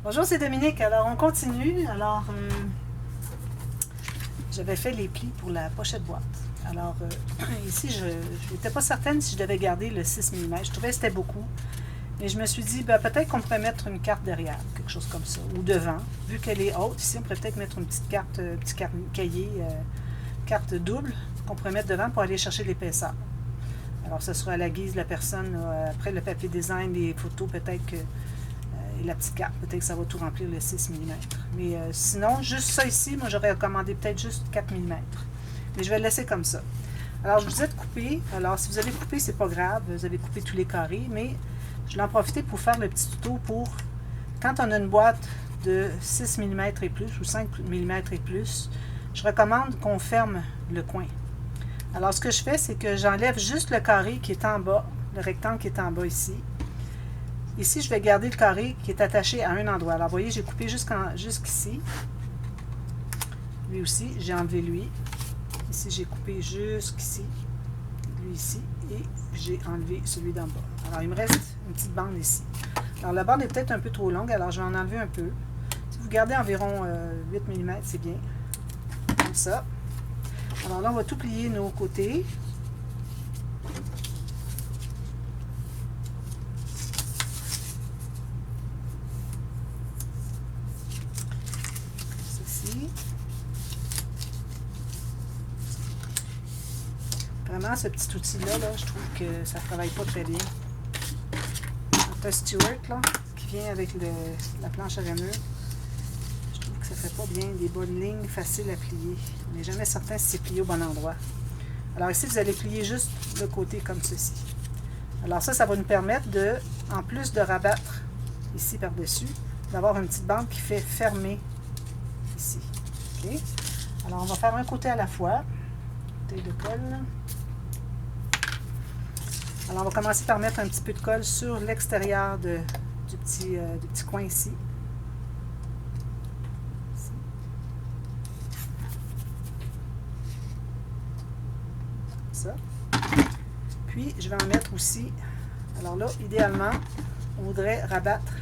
Bonjour, c'est Dominique. Alors, on continue. Alors, j'avais fait les plis pour la pochette boîte. Alors, ici, je n'étais pas certaine si je devais garder le 6 mm. Je trouvais que c'était beaucoup. Mais je me suis dit, ben, peut-être qu'on pourrait mettre une carte derrière, quelque chose comme ça, ou devant. Vu qu'elle est haute, ici, on pourrait peut-être mettre une petite carte, petit cahier, carte double, qu'on pourrait mettre devant pour aller chercher l'épaisseur. Alors, ce sera à la guise de la personne. Après le papier design, les photos, peut-être que et la petite carte, peut-être que ça va tout remplir le 6 mm. Mais sinon, juste ça ici, moi j'aurais recommandé peut-être juste 4 mm. Mais je vais le laisser comme ça. Alors, je vous disais de couper. Alors, si vous avez coupé, c'est pas grave. Vous avez coupé tous les carrés. Mais je vais en profiter pour faire le petit tuto pour quand on a une boîte de 6 mm et plus ou 5 mm et plus, je recommande qu'on ferme le coin. Alors, ce que je fais, c'est que j'enlève juste le carré qui est en bas, le rectangle qui est en bas ici. Ici, je vais garder le carré qui est attaché à un endroit. Alors, vous voyez, j'ai coupé jusqu'ici. Lui aussi, j'ai enlevé lui. Ici, j'ai coupé jusqu'ici. Lui ici. Et j'ai enlevé celui d'en bas. Alors, il me reste une petite bande ici. Alors, la bande est peut-être un peu trop longue, alors je vais en enlever un peu. Si vous gardez environ 8 mm, c'est bien. Comme ça. Alors là, on va tout plier nos côtés. Vraiment, ce petit outil-là, je trouve que ça ne travaille pas très bien. Un Stewart, là, qui vient avec la planche à ramure, je trouve que ça ne fait pas bien des bonnes lignes faciles à plier. On n'est jamais certain si c'est plié au bon endroit. Alors ici, vous allez plier juste le côté comme ceci. Alors ça va nous permettre de, en plus de rabattre ici par-dessus, d'avoir une petite bande qui fait fermer ici. Okay? Alors on va faire un côté à la fois. Côté de colle. Alors, on va commencer par mettre un petit peu de colle sur l'extérieur du petit coin ici. Comme ça. Puis, je vais en mettre aussi. Alors là, idéalement, on voudrait rabattre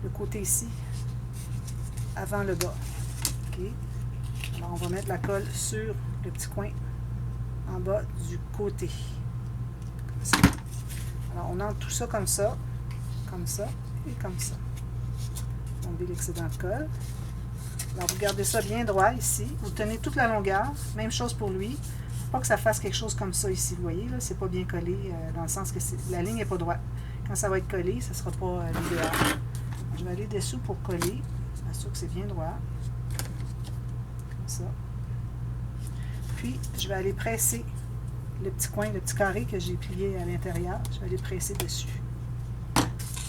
le côté ici avant le bas. OK? Alors, on va mettre la colle sur le petit coin en bas du côté. Comme ça. Alors, on entre tout ça et comme ça. Enlever l'excédent de colle. Alors, vous gardez ça bien droit ici. Vous tenez toute la longueur. Même chose pour lui. Pas que ça fasse quelque chose comme ça ici. Vous voyez, là, c'est pas bien collé dans le sens que la ligne n'est pas droite. Quand ça va être collé, ça ne sera pas l'idéal. Je vais aller dessous pour coller. M'assure que c'est bien droit. Comme ça. Puis, je vais aller presser le petit coin, le petit carré que j'ai plié à l'intérieur. Je vais aller presser dessus.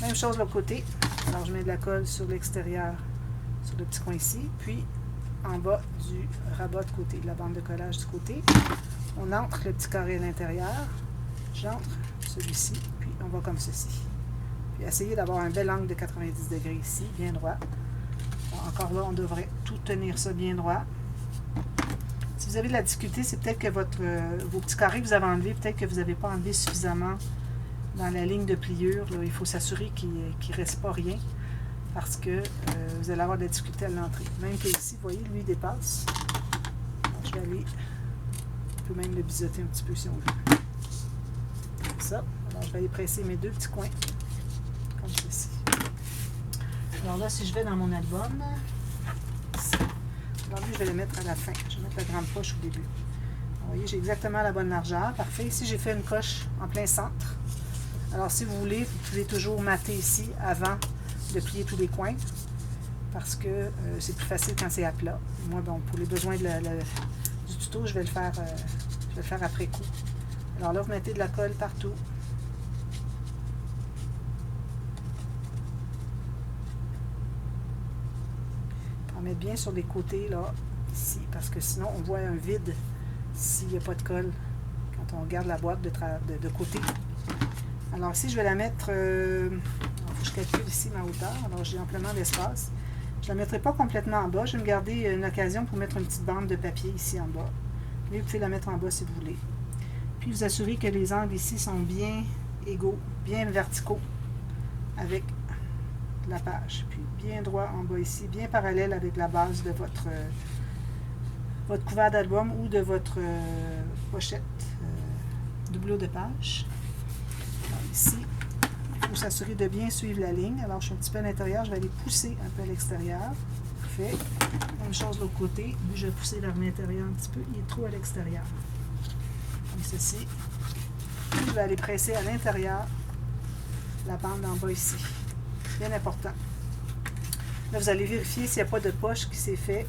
Même chose de l'autre côté. Alors, je mets de la colle sur l'extérieur, sur le petit coin ici. Puis, en bas du rabat de côté, de la bande de collage du côté. On entre le petit carré à l'intérieur. J'entre celui-ci. Puis, on va comme ceci. Puis, essayez d'avoir un bel angle de 90 degrés ici, bien droit. Alors, encore là, on devrait tout tenir ça bien droit. Si vous avez de la difficulté, c'est peut-être que vos petits carrés que vous avez enlevés, peut-être que vous n'avez pas enlevé suffisamment dans la ligne de pliure. Là, il faut s'assurer qu'il ne reste pas rien parce que vous allez avoir de la difficulté à l'entrée. Même que ici, vous voyez, lui, il dépasse. Alors, je vais aller, on peut même le biseauter un petit peu si on veut. Comme ça. Alors, je vais aller presser mes deux petits coins, comme ceci. Alors là, si je vais dans mon album, ici. Alors lui, je vais le mettre à la fin. Je vais mettre la grande poche au début. Vous voyez, j'ai exactement la bonne largeur. Parfait. Ici, j'ai fait une coche en plein centre. Alors, si vous voulez, vous pouvez toujours mater ici avant de plier tous les coins parce que c'est plus facile quand c'est à plat. Moi, bon, pour les besoins du tuto, je vais le faire après coup. Alors là, vous mettez de la colle partout. Mettre bien sur les côtés, là, ici, parce que sinon, on voit un vide s'il n'y a pas de colle quand on regarde la boîte de côté. Alors ici, je vais la mettre, il faut que je calcule ici ma hauteur, alors j'ai amplement d'espace. Je ne la mettrai pas complètement en bas, je vais me garder une occasion pour mettre une petite bande de papier ici en bas. Mais vous pouvez la mettre en bas si vous voulez. Puis vous assurez que les angles ici sont bien égaux, bien verticaux avec la page. Puis bien droit en bas ici, bien parallèle avec la base de votre couvert d'album ou de votre pochette doublure de page. Alors ici, il faut s'assurer de bien suivre la ligne. Alors je suis un petit peu à l'intérieur, je vais aller pousser un peu à l'extérieur. Parfait. Même chose de l'autre côté. Lui, je vais pousser vers l'intérieur un petit peu. Il est trop à l'extérieur. Comme ceci. Puis je vais aller presser à l'intérieur la bande en bas ici. Bien important. Là, vous allez vérifier s'il n'y a pas de poche qui s'est fait.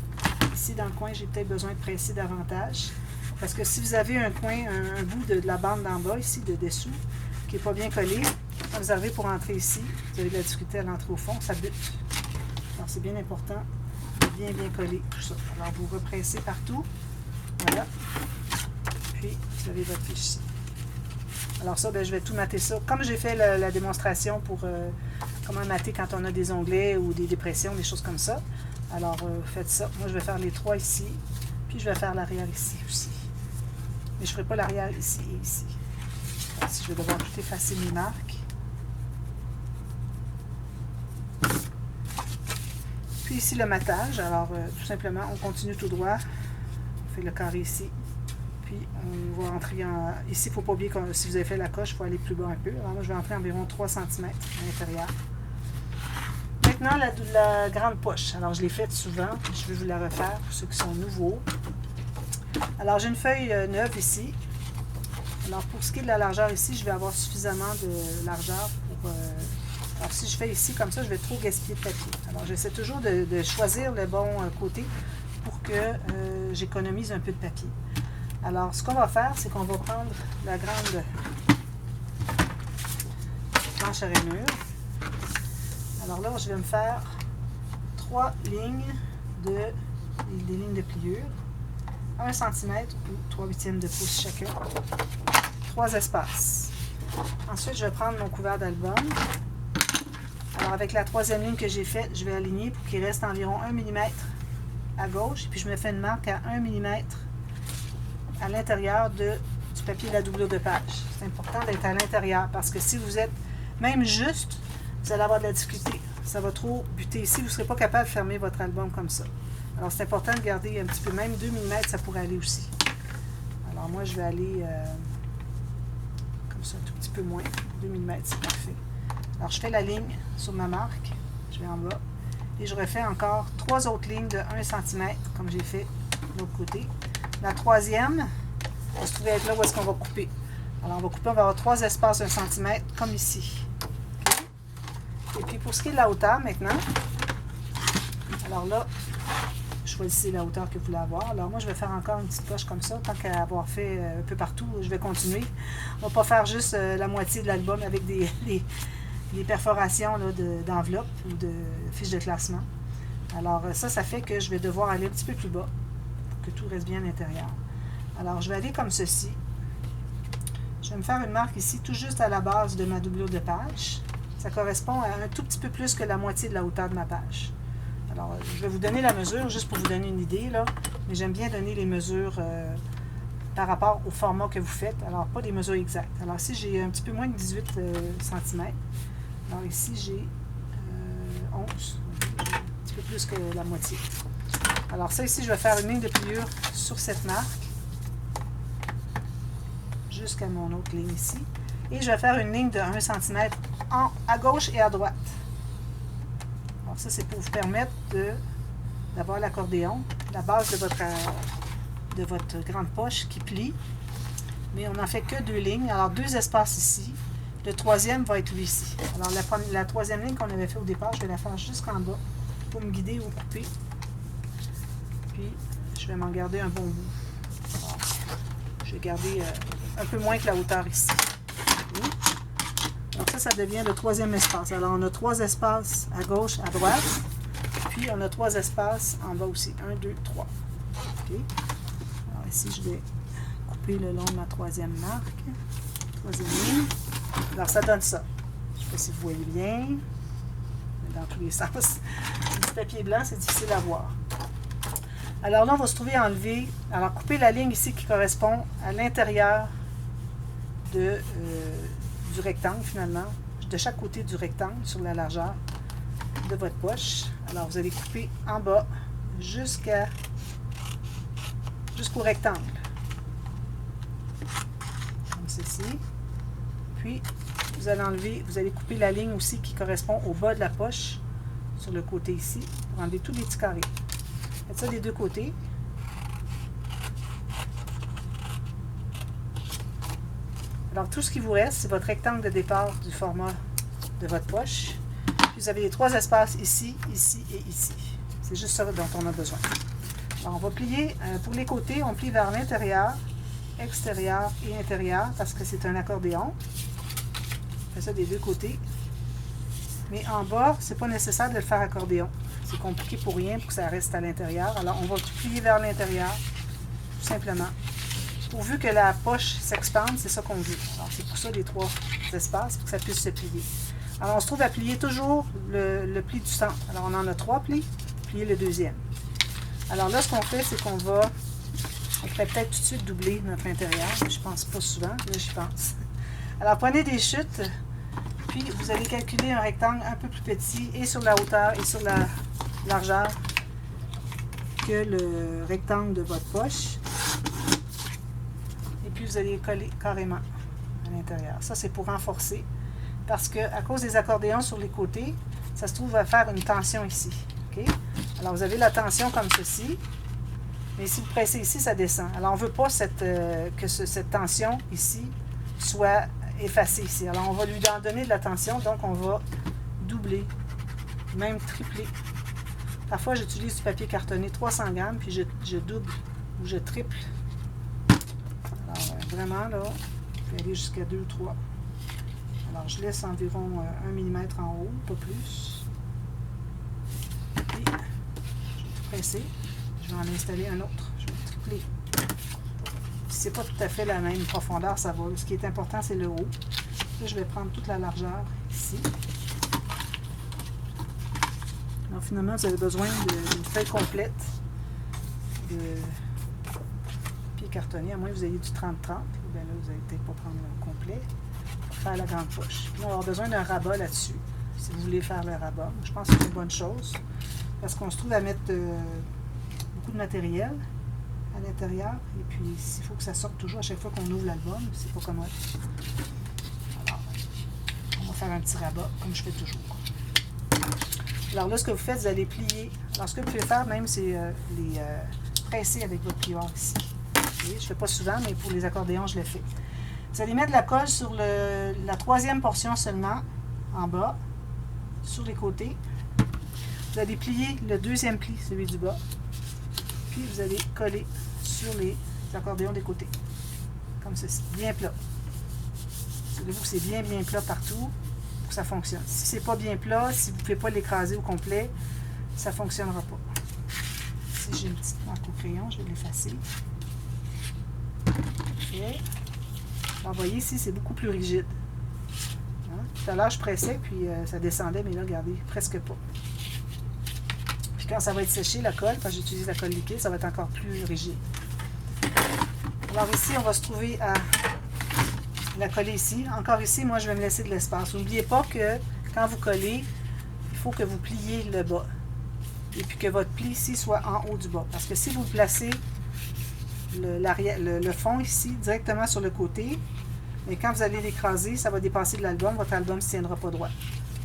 Ici, dans le coin, j'ai peut-être besoin de presser davantage. Parce que si vous avez un coin, un bout de la bande d'en bas, ici, de dessous, qui n'est pas bien collé, quand vous arrivez pour entrer ici, vous avez de la difficulté à l'entrer au fond, ça bute. Alors, c'est bien important de bien coller tout ça. Alors, vous repressez partout. Voilà. Puis, vous avez votre fiche ici. Alors ça, je vais tout mater ça. Comme j'ai fait la démonstration pour comment mater quand on a des onglets ou des dépressions, des choses comme ça. Alors, faites ça. Moi, je vais faire les 3 ici. Puis, je vais faire l'arrière ici aussi. Mais je ne ferai pas l'arrière ici et ici. Ici, je vais devoir tout effacer mes marques. Puis ici, le matage. Alors, tout simplement, on continue tout droit. On fait le carré ici. Puis, on va entrer en... Ici, il ne faut pas oublier que si vous avez fait la coche, il faut aller plus bas un peu. Alors, moi, je vais entrer environ 3 cm à l'intérieur. Maintenant, la grande poche. Alors, je l'ai faite souvent. Je vais vous la refaire pour ceux qui sont nouveaux. Alors, j'ai une feuille neuve ici. Alors, pour ce qui est de la largeur ici, je vais avoir suffisamment de largeur pour... alors, si je fais ici comme ça, je vais trop gaspiller de papier. Alors, j'essaie toujours de choisir le bon côté pour que j'économise un peu de papier. Alors, ce qu'on va faire, c'est qu'on va prendre la grande planche à rainure. Alors là, je vais me faire 3 lignes des lignes de pliure. 1 cm ou 3/8 de pouce chacun. 3 espaces. Ensuite, je vais prendre mon couvert d'album. Alors, avec la 3e ligne que j'ai faite, je vais aligner pour qu'il reste environ 1 mm à gauche. Et puis, je me fais une marque à 1 mm à l'intérieur du papier de la doublure de page. C'est important d'être à l'intérieur parce que si vous êtes même juste, vous allez avoir de la difficulté. Ça va trop buter ici. Vous ne serez pas capable de fermer votre album comme ça. Alors, c'est important de garder un petit peu, même 2 mm, ça pourrait aller aussi. Alors, moi, je vais aller comme ça, un tout petit peu moins. 2 mm, c'est parfait. Alors, je fais la ligne sur ma marque. Je vais en bas. Et je refais encore 3 autres lignes de 1 cm, comme j'ai fait de l'autre côté. La 3e, va se trouver être là où est-ce qu'on va couper. Alors, on va couper, on va avoir 3 espaces d'1 cm, comme ici. Okay. Et puis, pour ce qui est de la hauteur, maintenant, alors là, choisissez la hauteur que vous voulez avoir. Alors, moi, je vais faire encore une petite poche comme ça. Tant qu'à avoir fait un peu partout, je vais continuer. On ne va pas faire juste la moitié de l'album avec des perforations d'enveloppe ou de fiches de classement. Alors, ça fait que je vais devoir aller un petit peu plus bas pour que tout reste bien à l'intérieur. Alors, je vais aller comme ceci. Je vais me faire une marque ici, tout juste à la base de ma doublure de page. Ça correspond à un tout petit peu plus que la moitié de la hauteur de ma page. Alors, je vais vous donner la mesure, juste pour vous donner une idée, là. Mais j'aime bien donner les mesures par rapport au format que vous faites. Alors, pas des mesures exactes. Alors, ici, j'ai un petit peu moins de 18 cm. Alors, ici, j'ai 11. Un petit peu plus que la moitié. Alors, ça, ici, je vais faire une ligne de pliure sur cette marque. Jusqu'à mon autre ligne ici. Et je vais faire une ligne de 1 cm à gauche et à droite. Alors ça, c'est pour vous permettre d'avoir l'accordéon, la base de votre grande poche qui plie. Mais on n'en fait que 2 lignes. Alors 2 espaces ici. Le 3e va être lui ici. Alors la 3e ligne qu'on avait fait au départ, je vais la faire jusqu'en bas pour me guider ou couper. Puis je vais m'en garder un bon bout. Alors, je vais garder un peu moins que la hauteur ici. Okay. Donc ça devient le 3e espace. Alors on a 3 espaces à gauche, à droite. Puis on a 3 espaces en bas aussi. 1, 2, 3. Okay. Alors ici, je vais couper le long de ma 3e marque. 3e ligne. Alors ça donne ça. Je ne sais pas si vous voyez bien. Dans tous les sens. Du papier blanc, c'est difficile à voir. Alors là, on va se trouver à enlever. Alors couper la ligne ici qui correspond à l'intérieur du rectangle finalement, de chaque côté du rectangle sur la largeur. de votre poche. Alors, vous allez couper en bas jusqu'au rectangle. Comme ceci. Puis, vous allez enlever, vous allez couper la ligne aussi qui correspond au bas de la poche, sur le côté ici, pour enlever tous les petits carrés. Faites ça des deux côtés. Alors, tout ce qui vous reste, c'est votre rectangle de départ du format de votre poche. Puis, vous avez les trois espaces ici, ici et ici. C'est juste ça dont on a besoin. Alors, on va plier, pour les côtés, on plie vers l'intérieur, extérieur et intérieur, parce que c'est un accordéon. On fait ça des deux côtés. Mais en bas, c'est pas nécessaire de le faire accordéon. C'est compliqué pour rien, pour que ça reste à l'intérieur. Alors, on va plier vers l'intérieur, tout simplement. Pourvu que la poche s'expande, c'est ça qu'on veut. Alors, c'est pour ça les trois espaces, pour que ça puisse se plier. Alors, on se trouve à plier toujours le pli du centre. Alors, on en a 3 plis, plier le deuxième. Alors là, ce qu'on fait, c'est qu'on va... On pourrait peut-être tout de suite doubler notre intérieur. Je pense pas souvent, là, j'y pense. Alors, prenez des chutes, puis vous allez calculer un rectangle un peu plus petit, et sur la hauteur et sur la largeur que le rectangle de votre poche. Et puis, vous allez coller carrément à l'intérieur. Ça, c'est pour renforcer. Parce que à cause des accordéons sur les côtés, ça se trouve à faire une tension ici. Okay? Alors, vous avez la tension comme ceci. Mais si vous pressez ici, ça descend. Alors, on ne veut pas que cette tension ici soit effacée ici. Alors, on va lui en donner de la tension. Donc, on va doubler, même tripler. Parfois, j'utilise du papier cartonné 300 grammes, puis je double ou je triple. Alors, vraiment, là, je vais aller jusqu'à 2 ou 3. Alors, je laisse environ 1 mm en haut, pas plus. Puis, je vais tout presser. Je vais en installer un autre. Je vais tripler. Si ce n'est pas tout à fait la même profondeur, ça va. Ce qui est important, c'est le haut. Là, je vais prendre toute la largeur ici. Alors, finalement, vous avez besoin d'une feuille complète de papier cartonné, à moins que vous ayez du 30-30. Bien là, vous n'allez peut-être pas prendre le complet. Faire la grande poche. Puis on va avoir besoin d'un rabat là-dessus, si vous voulez faire le rabat. Je pense que c'est une bonne chose, parce qu'on se trouve à mettre beaucoup de matériel à l'intérieur, et puis il faut que ça sorte toujours à chaque fois qu'on ouvre l'album, c'est pas commode. Alors, on va faire un petit rabat, comme je fais toujours. Alors là, ce que vous faites, vous allez plier. Alors, ce que vous pouvez faire même, c'est les presser avec votre plioir ici. Je ne fais pas souvent, mais pour les accordéons, je le fais. Vous allez mettre de la colle sur la troisième portion seulement, en bas, sur les côtés. Vous allez plier le deuxième pli, celui du bas. Puis vous allez coller sur les accordéons des côtés. Comme ceci, bien plat. Savez-vous que c'est bien plat partout pour que ça fonctionne. Si c'est pas bien plat, si vous ne pouvez pas l'écraser au complet, ça ne fonctionnera pas. Si j'ai une petite marque au crayon, je vais l'effacer. Parfait. Alors, vous voyez ici, c'est beaucoup plus rigide. Hein? Tout à l'heure, je pressais, puis ça descendait, mais là, regardez, presque pas. Puis quand ça va être séché, la colle, quand j'utilise la colle liquide, ça va être encore plus rigide. Alors ici, on va se trouver à la coller ici. Encore ici, moi, je vais me laisser de l'espace. N'oubliez pas que quand vous collez, il faut que vous pliez le bas. Et puis que votre pli ici soit en haut du bas. Parce que si vous placez le fond ici, directement sur le côté, mais quand vous allez l'écraser, ça va dépasser de l'album, votre album ne se tiendra pas droit.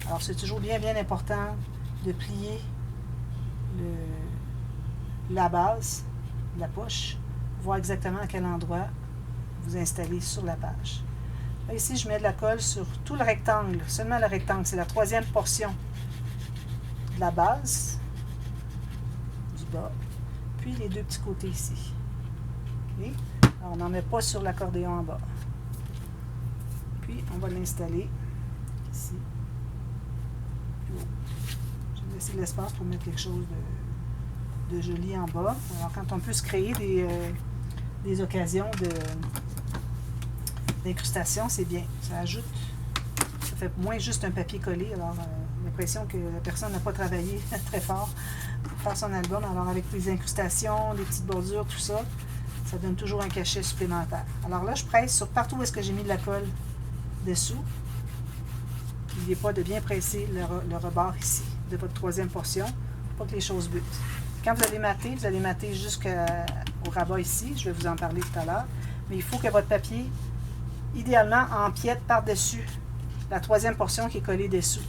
Alors, c'est toujours bien important de plier la base de la poche, voir exactement à quel endroit vous installez sur la page. Là, ici, je mets de la colle sur tout le rectangle, seulement le rectangle, c'est la troisième portion de la base, du bas, puis les deux petits côtés ici. Okay? Alors, on n'en met pas sur l'accordéon en bas. Puis, on va l'installer ici. Je vais laisser de l'espace pour mettre quelque chose de joli en bas. Alors, quand on peut se créer des occasions d'incrustation, c'est bien. Ça ajoute, ça fait moins juste un papier collé. Alors, l'impression que la personne n'a pas travaillé très fort pour faire son album. Alors, avec les incrustations, les petites bordures, tout ça, ça donne toujours un cachet supplémentaire. Alors là, je presse sur partout où est-ce que j'ai mis de la colle dessous. N'oubliez pas de bien presser le rebord ici. de votre troisième portion pour pas que les choses butent. Quand vous allez mater jusqu'au rabat ici. Je vais vous en parler tout à l'heure. Mais il faut que votre papier, idéalement, empiète par-dessus la troisième portion qui est collée dessous.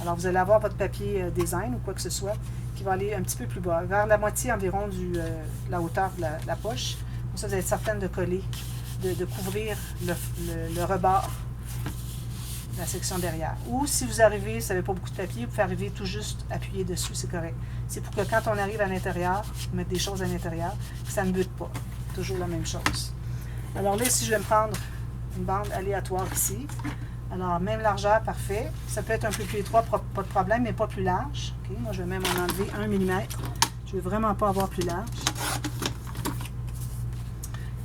Alors, vous allez avoir votre papier design ou quoi que ce soit qui va aller un petit peu plus bas, vers la moitié environ de la hauteur de la poche. Comme ça, vous êtes certaine de coller, de couvrir le rebord de la section derrière. Ou si vous arrivez, vous n'avez pas beaucoup de papier, vous pouvez arriver tout juste appuyer dessus, c'est correct. C'est pour que quand on arrive à l'intérieur, mettre des choses à l'intérieur, que ça ne bute pas. Toujours la même chose. Alors là, ici, je vais me prendre une bande aléatoire ici. Alors, même largeur, parfait. Ça peut être un peu plus étroit, pas de problème, mais pas plus large. Okay, moi, je vais même en enlever 1 mm. Je ne veux vraiment pas avoir plus large.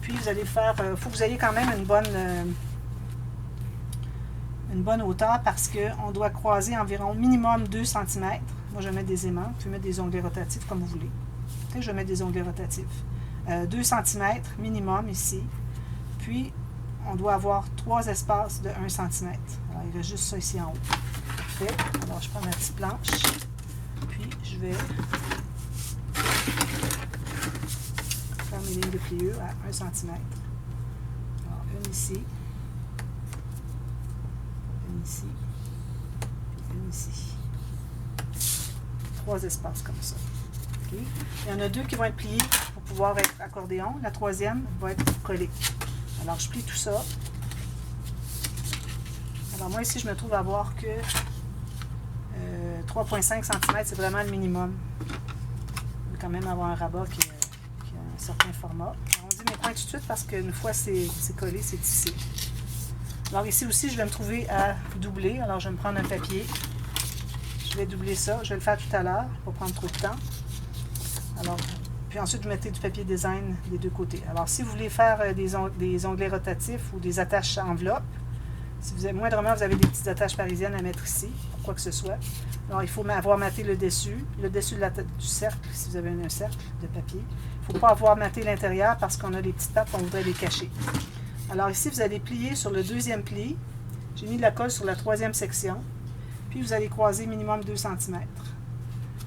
Puis, vous allez faire... Il faut que vous ayez quand même une bonne hauteur parce qu'on doit croiser environ minimum 2 cm. Moi, je vais mettre des aimants. Vous pouvez mettre des onglets rotatifs comme vous voulez. Okay, je vais mettre des onglets rotatifs. 2 cm minimum ici. Puis, on doit avoir 3 espaces de 1 cm. Alors, il reste juste ça ici en haut. Parfait. Alors, je prends ma petite planche. Puis, je vais faire mes lignes de pliure à 1 cm. Alors, une ici. Une ici. Puis une ici. 3 espaces comme ça. Okay. Il y en a 2 qui vont être pliés pour pouvoir être accordéon. La troisième va être collée. Alors, je plie tout ça. Alors, moi, ici, je me trouve à avoir que 3,5 cm, c'est vraiment le minimum. Je vais quand même avoir un rabat qui a un certain format. Alors, on dit mes points tout de suite parce qu'une fois c'est collé, c'est tissé. Alors, ici aussi, je vais me trouver à doubler. Alors, je vais me prendre un papier. Je vais doubler ça. Je vais le faire tout à l'heure. Pas prendre trop de temps. Alors, puis ensuite, vous mettez du papier design des deux côtés. Alors, si vous voulez faire des onglets rotatifs ou des attaches enveloppes, si vous avez moindrement, vous avez des petites attaches parisiennes à mettre ici, pour quoi que ce soit. Alors, il faut avoir maté le dessus du cercle, si vous avez un cercle de papier. Il ne faut pas avoir maté l'intérieur parce qu'on a des petites pattes, on voudrait les cacher. Alors ici, vous allez plier sur le deuxième pli. J'ai mis de la colle sur la troisième section. Puis, vous allez croiser minimum 2 cm.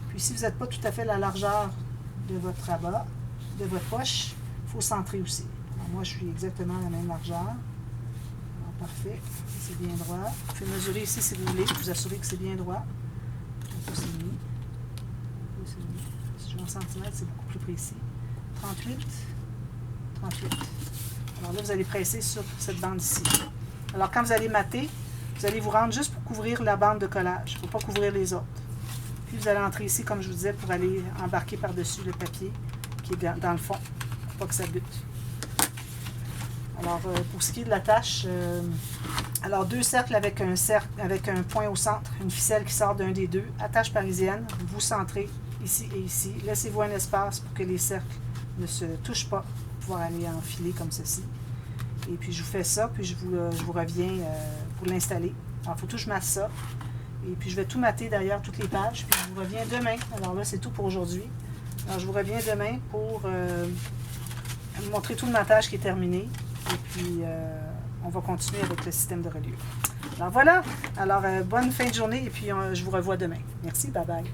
Puis, si vous n'êtes pas tout à fait la largeur de votre rabat, de votre poche, il faut centrer aussi. Alors, moi, je suis exactement à la même largeur. Alors, parfait. C'est bien droit. Vous pouvez mesurer ici si vous voulez, vous assurer que c'est bien droit. Un pouce et demi. Si je vais en centimètres, c'est beaucoup plus précis. 38. 38. Alors là, vous allez presser sur cette bande ici. Alors, quand vous allez mater, vous allez vous rendre juste pour couvrir la bande de collage. Il ne faut pas couvrir les autres. Puis, vous allez entrer ici, comme je vous disais, pour aller embarquer par-dessus le papier qui est dans le fond, pour pas que ça bute. Alors, pour ce qui est de la tâche, alors 2 cercles avec un point au centre, une ficelle qui sort d'un des deux, attache parisienne, vous centrez ici et ici. Laissez-vous un espace pour que les cercles ne se touchent pas, pour pouvoir aller enfiler comme ceci. Et puis, je vous fais ça, puis je vous reviens pour l'installer. Alors, il faut tout que je masse ça. Et puis, je vais tout mater derrière toutes les pages, puis je vous reviens demain. Alors là, c'est tout pour aujourd'hui. Alors, je vous reviens demain pour vous montrer tout le matage qui est terminé. Et puis, on va continuer avec le système de reliure. Alors, voilà. Alors, bonne fin de journée, et puis je vous revois demain. Merci, bye bye.